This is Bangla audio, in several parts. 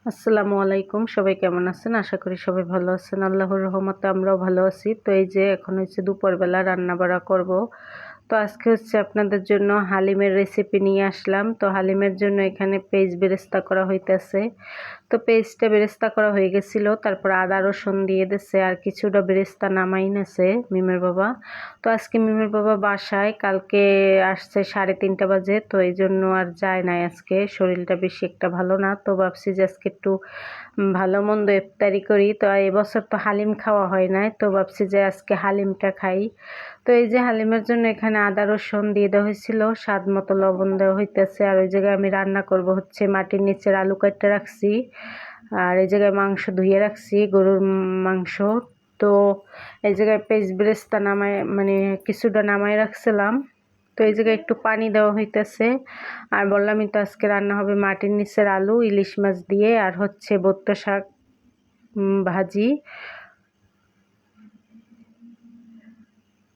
আসসালামু আলাইকুম। সবাই কেমন আছেন? আশা করি সবাই ভালো আছেন। আল্লাহর রহমতে আমরাও ভালো আছি। তো এই যে এখন হচ্ছে দুপুরবেলা রান্না-বাড়া করব। তো আজকে হচ্ছে আপনাদের জন্য হালিমের রেসিপি নিয়ে আসলাম। তো হালিমের জন্য এখানে পেঁয়াজ বেরেস্তা করা হইতেছে। তো পেঁয়াজটা বেরেস্তা করা হয়ে গেছিল, তারপর আদা রসুন দিয়ে দিছে আর কিছুটা বেরেস্তা নামাই নেছে মিমের বাবা। তো আজকে মিমের বাবা বাসায়, কালকে আসছে 3:30 বাজে, তো এই জন্য আর যায় নাই। আজকে শরীরটা বেশি একটা ভালো না, তো ভাবছি যে আজকে একটু ভালো মন্দ ইফতারি করি। তো এবছর তো হালিম খাওয়া হয় নাই, তো ভাবছি যে আজকে হালিমটা খাই। তো এই যে হালিমের জন্য এখানে আদা রসুন দিয়ে দেওয়া হয়েছিল, স্বাদ মতো লবণ দেওয়া হইতেছে। আর ওই জায়গায় আমি রান্না করব হচ্ছে মাটির নিচের আলু কাটতে রাখছি, আর এই জায়গায় মাংস ধুয়ে রাখছি, গরুর মাংস। তো এই জায়গায় পেঁয়াজ বেরেস্তা নামায় মানে কিছুটা নামায় রাখছিলাম। তো এই জায়গায় একটু পানি দেওয়া হইতেছে। আর বললামই তো আজকে রান্না হবে মাটির নিচের আলু ইলিশ মাছ দিয়ে, আর হচ্ছে বত্ত শাক ভাজি।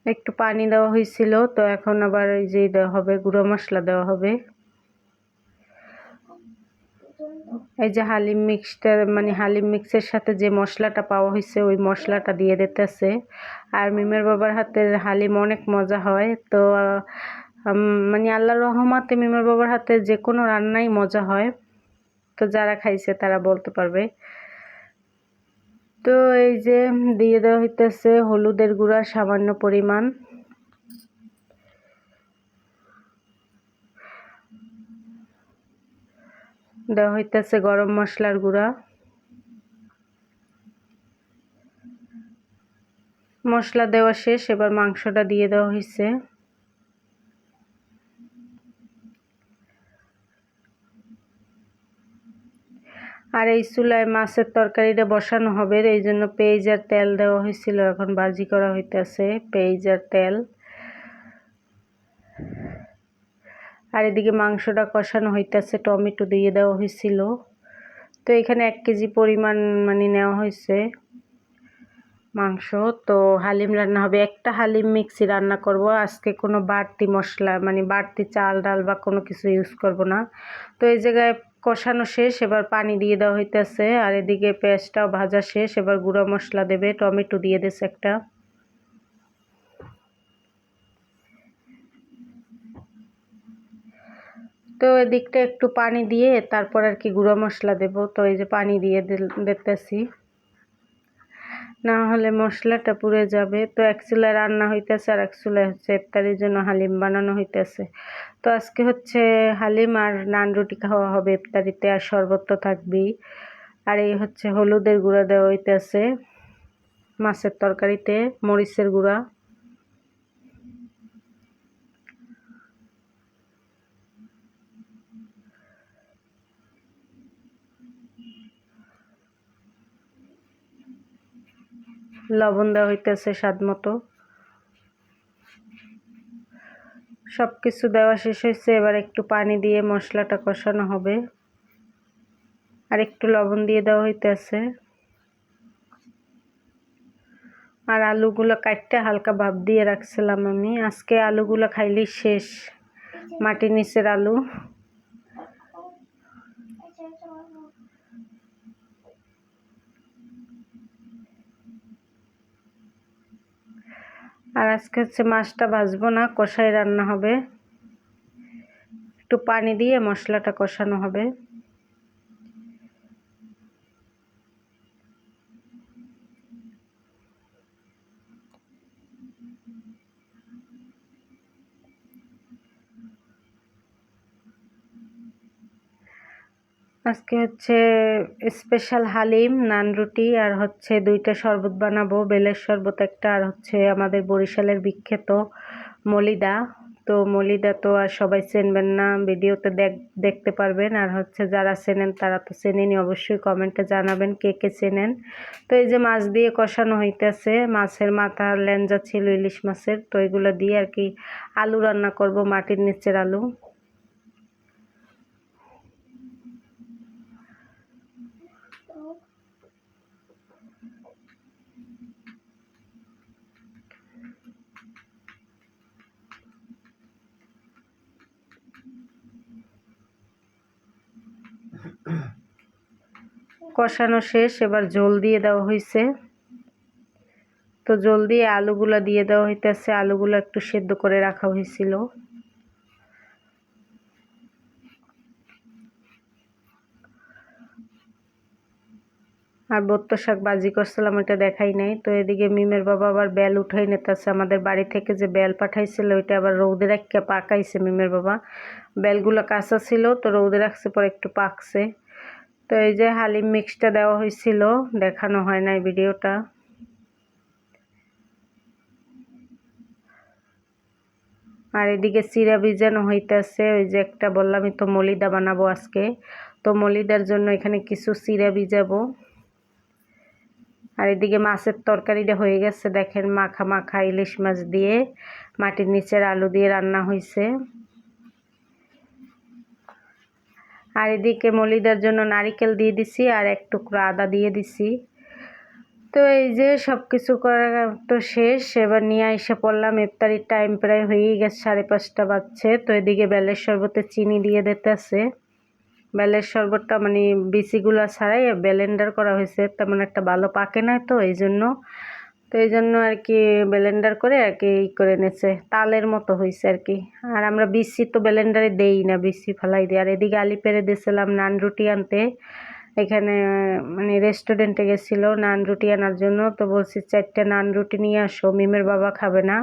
একটু পানি দেওয়া হয়েছিল, তো এখন আবার এই যে দেওয়া হবে, গুঁড়ো মশলা দেওয়া হবে। এই যে হালিম মিক্সটা মানে হালিম মিক্সের সাথে যে মশলাটা পাওয়া হয়েছে ওই মশলাটা দিয়ে দিতেছে। আর মিমের বাবার হাতের হালিম অনেক মজা হয়। তো মানে আল্লাহর রহমতে মিমের বাবার হাতে যে কোনো রান্নাই মজা হয়। তো যারা খাইছে তারা বলতে পারবে। তো এই যে দিয়ে দেওয়া হইতেছে হলুদের গুঁড়া সামান্য পরিমাণ, দেওয়া হইতেছে গরম মশলার গুঁড়া। মশলা দেওয়া শেষ, এবার মাংসটা দিয়ে দেওয়া হয়েছে। আর এই চুলায় মাছের তরকারিটা বসানো হবে, এই জন্য পেঁয়াজ আর তেল দেওয়া হয়েছিল। এখন ভাজি করা হইতেছে পেঁয়াজ আর তেল। আর এদিকে মাংসটা কষানো হইতেছে, টমেটো দিয়ে দেওয়া হয়েছিল। তো এখানে 1 কেজি পরিমাণ মানে নেওয়া হয়েছে মাংস। তো হালিম রান্না হবে, একটা হালিম মিক্সি রান্না করব আজকে। কোনো বাড়তি মশলা মানে বাড়তি চাল ডাল বা কোনো কিছু ইউজ করব না। তো এই জায়গায় কষানো শেষ, এবার পানি দিয়ে দেওয়া হইতেছে। আর এদিকে পেঁয়াজটাও ভাজা শেষ, এবার গুঁড়ো মশলা দেবে, টমেটো দিয়ে দিয়েছে একটা। তো এদিকটা একটু পানি দিয়ে তারপর আর কি গুঁড়ো মশলা দেব। তো এই যে পানি দিয়ে দিতেছি, না হলে মশলাটা পুড়ে যাবে। তো এক চুলায় রান্না হইতেছে আর এক চুলায় হচ্ছে ইফতারির জন্য হালিম বানানো হইতেছে। তো আজকে হচ্ছে হালিম আর নান রুটি খাওয়া হবে ইফতারিতে, আর শরবত তো থাকবেই। আর এই হচ্ছে হলুদের গুঁড়া দেওয়া হইতেছে মাছের তরকারিতে, মরিচের গুঁড়া, লবণ দেওয়া হইতেছে স্বাদ মতো। সব কিছু দেওয়া শেষ হয়েছে, এবার একটু পানি দিয়ে মশলাটা কষানো হবে। আর একটু লবণ দিয়ে দেওয়া হইতেছে। আর আলুগুলো কাটতে হালকা ভাপ দিয়ে রাখছিলাম আমি। আজকে আলুগুলো খাইলেই শেষ, মাটির নিচের আলু। আর আজকে হচ্ছে মাছটা ভাজবো না, কষাই রান্না হবে। একটু পানি দিয়ে মশলাটা কষানো হবে। আজকে হচ্ছে স্পেশাল হালিম, নান রুটি, আর হচ্ছে 2টা শরবত বানাবো, বেলের শরবত একটা, আর হচ্ছে আমাদের বরিশালের বিখ্যাত মলিদা। তো মলিদা তো আর সবাই চেনবেন না, ভিডিওতে দেখতে পারবেন। আর হচ্ছে যারা চেনেন তারা তো চেনেনই, অবশ্যই কমেন্টে জানাবেন কে কে চেনেন। তো এই যে মাছ দিয়ে কষানো হইতেছে, মাছের মাথা লেঞ্জা ছিল ইলিশ মাছের, তো এগুলো দিয়ে আর কি আলু রান্না করব, মাটির নিচের আলু। কষানো শেষ, এবার ঝোল দিয়ে দেওয়া হয়েছে। তো ঝোল দিয়ে আলুগুলো দিয়ে দেওয়া হইতেছে। আলুগুলো একটু সেদ্ধ করে রাখা হয়েছিল। আর বত্ত শাক ভাজি করছিলাম, ওইটা দেখাই নাই। তো এদিকে মিমের বাবা আবার বেল উঠাই নিতেছে। আমাদের বাড়ি থেকে যে বেল পাঠাইছিল ওইটা আবার রৌদে রাখতে পাকাইছে মিমের বাবা। বেলগুলো কাঁচা ছিল, তো রৌদে রাখছে, পরে একটু পাকছে। তো এই যে হালিম মিক্সটা দেওয়া হয়েছিল, দেখানো হয় নাই ভিডিওটা। আর এদিকে চিরা ভিজানো হইতেছে। ওই যে একটা বললামই তো মলিদা বানাবো আজকে, তো মলিদার জন্য এখানে কিছু চিরা ভিজাবো। আর এদিকে মাছের তরকারিটা হয়ে গেছে, দেখেন মাখা মাখা ইলিশ মাছ দিয়ে মাটির নিচের আলু দিয়ে রান্না হয়েছে। আর এদিকে মলিদার জন্য নারিকেল দিয়ে দিছি আর এক টুকরো আদা দিয়ে দিছি। তো এই যে সব কিছু করা তো শেষ, এবার নিয়ে এসে পড়লাম। ইফতারির টাইম প্রায় হয়েই গেছে, 5:30 বাজছে। তো এদিকে বেলের শরবতে চিনি দিয়ে দিতেছে। বেলের শরবতটা মানে বিচিগুলো ছাড়াই ব্লেন্ডার করা হয়েছে, তেমন একটা ভালো পাকে না, তো এই জন্য আর কি ব্লেন্ডার করে আর কি করে নেছে, তালের মতো হয়েছে আর কি। আর আমরা বিচি তো ব্লেন্ডারে দেই না, বিচি ফেলাই দিই। আর এদিকে আলি পেরে দিয়েছিলাম নান রুটি আনতে। এখানে মানে রেস্টুরেন্টে গেছিলো নান রুটি আনার জন্য। তো বলছি 4টা নান রুটি নিয়ে আসো, মিমের বাবা খাবে না,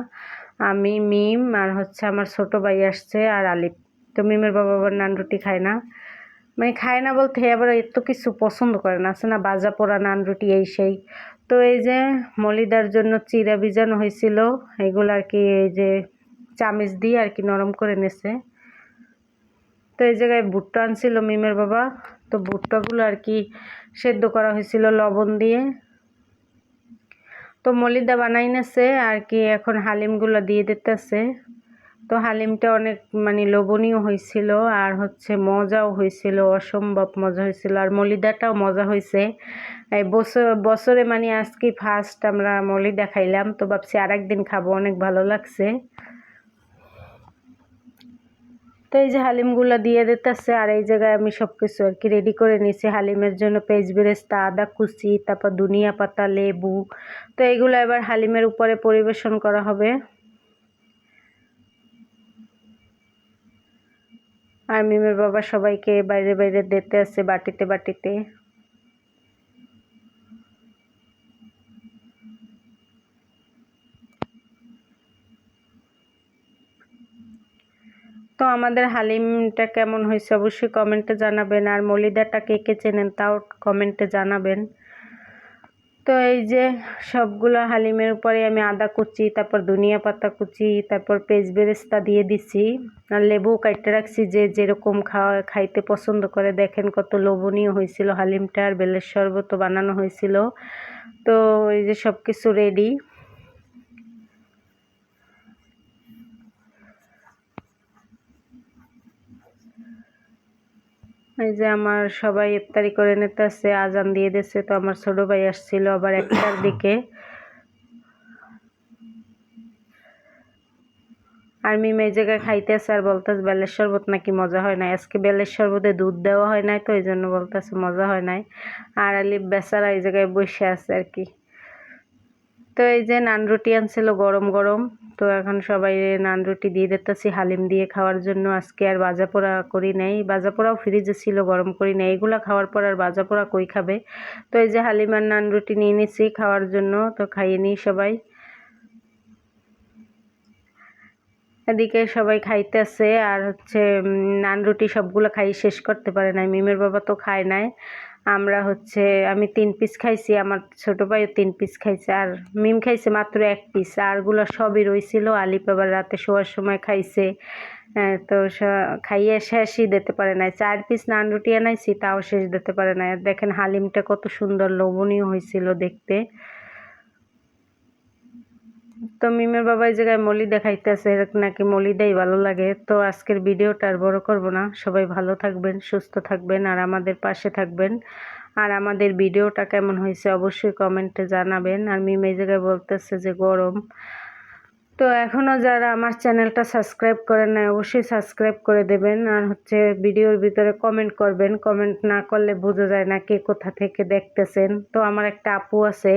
আমি, মিম আর হচ্ছে আমার ছোট ভাই আসছে আর আলিপ। তো মিমের বাবা আবার নান রুটি খায় না, মানে খায় না বলতে আবার এত কিছু পছন্দ করে না, আছে না ভাজা পোড়া নান রুটি এই সেই। তো এই যে মলিদার জন্য চিরা ভিজানো হয়েছিল, এগুলো আর কি এই যে চামচ দিয়ে আর কি নরম করে নেছে। তো এই জায়গায় ভুট্টা আনছিল মিমের বাবা, তো ভুট্টাগুলো আর কি সেদ্ধ করা হয়েছিল লবণ দিয়ে। তো মলিদা বানাই নেছে আর কি, এখন হালিমগুলো দিয়ে দিতেছে। তো হালিমটা অনেক মানে লোভনীয় হয়েছিল আর হচ্ছে মজাও হয়েছিল, অসম্ভব মজা হয়েছিল। আর মলিদাটাও মজা হয়েছে। এই বছরে মানে আজকে ফার্স্ট আমরা মলিদা খাইলাম, তো ভাবছি আরেকদিন খাবো, অনেক ভালো লাগছে। তো এই যে হালিমগুলো দিয়ে দিতেছে। আর এই জায়গায় আমি সব কিছু আর কি রেডি করে নিয়েছি হালিমের জন্য, পেঁয়াজ বেরেস্তা, আদা কুচি, তারপর ধনিয়া পাতা, লেবু। তো এইগুলো এবার হালিমের উপরে পরিবেশন করা হবে। আর মিমের বাবা সবাইকে বাইরে বাইরে দিতে আছে বাটিতে বাটিতে। তো আমাদের হালিমটা কেমন হয়েছে অবশ্যই কমেন্টে জানাবেন। আর মলিদাটা কে কে চেনেন তাও কমেন্টে জানাবেন। তো এই যে সবগুলো হালিমের উপরে আমি আদা কুচি, তারপর ধনিয়া পাতা কুচি, তারপর পেঁয়াজ বেরেস্তা দিয়ে দিছি। আর লেবু কাটতে রাখছি, যে যেরকম খাইতে পছন্দ করে। দেখেন কত লোভনীয় হয়েছিল হালিমটা। আর বেলের শরবতও বানানো হয়েছিল। তো এই যে সব কিছু রেডি। এই যে আমার সবাই ইফতারি করে নিতেছে, আজান দিয়ে দিচ্ছে। তো আমার ছোট ভাই আসছিল আবার 1টার দিকে। আর মিম এই জায়গায় খাইতেছে আর বলতেছে বেলের শরবত নাকি মজা হয় নাই। আজকে বেলের শরবতে দুধ দেওয়া হয় নাই, তো এই জন্য বলতেছে মজা হয় নাই। আর আলিফ বেচারা এই জায়গায় বসে আছে আর কি। তো এই যে নান রুটি আনছিল গরম গরম, তো এখন সবাই নান রুটি দিয়ে দিতেছি হালিম দিয়ে খাওয়ার জন্য। আজকে আর ভাজা পোড়া করি নাই, ভাজা পোড়াও ফ্রিজে ছিল, গরম করি নাই। এগুলো খাওয়ার পর আর ভাজা পোড়া কই খাবে। তো এই যে হালিম আর নান রুটি নিয়ে নিছি খাওয়ার জন্য, তো খাইয়ে নিই সবাই। এদিকে সবাই খাইতেছে আর হচ্ছে নান রুটি সবগুলো খাই শেষ করতে পারে নাই। মিমের বাবা তো খায় নাই। আমরা হচ্ছে আমি 3 পিস খাইছি, আমার ছোট ভাইও 3 পিস খাইছে, আর মিম খাইছে মাত্র 1 পিস। আরগুলো সবই রইছিল। আলিপ আবার রাতে শোয়ার সময় খাইছে। তো খাইয়ে শেষই দিতে পারে নাই। 4 পিস নান রুটি আনাইছি, তাও শেষ দিতে পারে নাই। আর দেখেন হালিমটা কত সুন্দর লোভনীয় হয়েছিল দেখতে। তো মিমের বাবা এই জায়গায় মলি দেখাইতেছে, নাকি মলিদাই ভালো লাগে। তো আজকের ভিডিওটা আর বড় করব না। সবাই ভালো থাকবেন, সুস্থ থাকবেন আর আমাদের পাশে থাকবেন। আর আমাদের ভিডিওটা কেমন হয়েছে অবশ্যই কমেন্টে জানাবেন। আর মিম এই জায়গায় বলতেছে যে গরম। তো এখনও যারা আমার চ্যানেলটা সাবস্ক্রাইব করেন নাই অবশ্যই সাবস্ক্রাইব করে দেবেন, আর ভিডিওর ভিতরে কমেন্ট করবেন। কমেন্ট না করলে বোঝা যায় না কে কোথা থেকে দেখতেছেন। তো আমার একটা আপু আছে,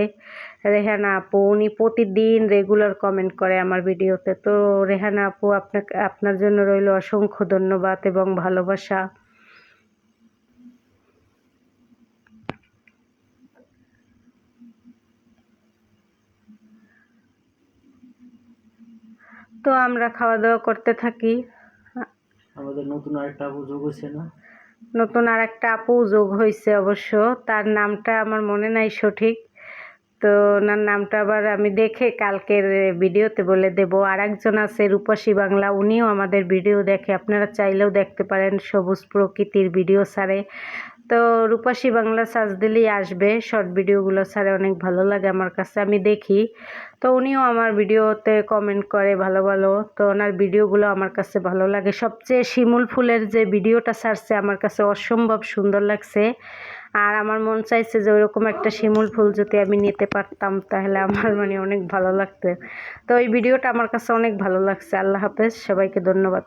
রেহানা আপু, উনি প্রতিদিন রেগুলার কমেন্ট করে আমার ভিডিওতে। তো রেহানা আপু, আপনার জন্য রইল অসংখ্য ধন্যবাদ এবং ভালোবাসা। তো আমরা খাওয়া দাওয়া করতে থাকি। আমাদের নতুন আরেকটা আপু যোগ হয়েছে না? নতুন আর একটা আপু যোগ হয়েছে অবশ্য, তার নামটা আমার মনে নাই সঠিক। তো ওনার নামটা আবার আমি দেখে কালকের ভিডিওতে বলে দেব। আর একজন আছে রূপসী বাংলা, উনিও আমাদের ভিডিও দেখে, আপনারা চাইলেও দেখতে পারেন, সবুজ প্রকৃতির ভিডিও ছাড়ে। তো রূপসী বাংলা সার্চ দিলেই আসবে, শর্ট ভিডিওগুলো ছাড়ে, অনেক ভালো লাগে আমার কাছে, আমি দেখি। তো উনিও আমার ভিডিওতে কমেন্ট করে ভালো ভালো। তো ওনার ভিডিওগুলো আমার কাছে ভালো লাগে। সবচেয়ে শিমুল ফুলের যে ভিডিওটা ছাড়ছে আমার কাছে অসম্ভব সুন্দর লাগছে। আর আমার মন চাইছে যে ওইরকম একটা শিমুল ফুল যদি আমি নিতে পারতাম তাহলে আমার অনেক ভালো লাগতো। তো এই ভিডিওটা আমার কাছে অনেক ভালো লাগছে। আল্লাহ হাফেজ, সবাইকে ধন্যবাদ।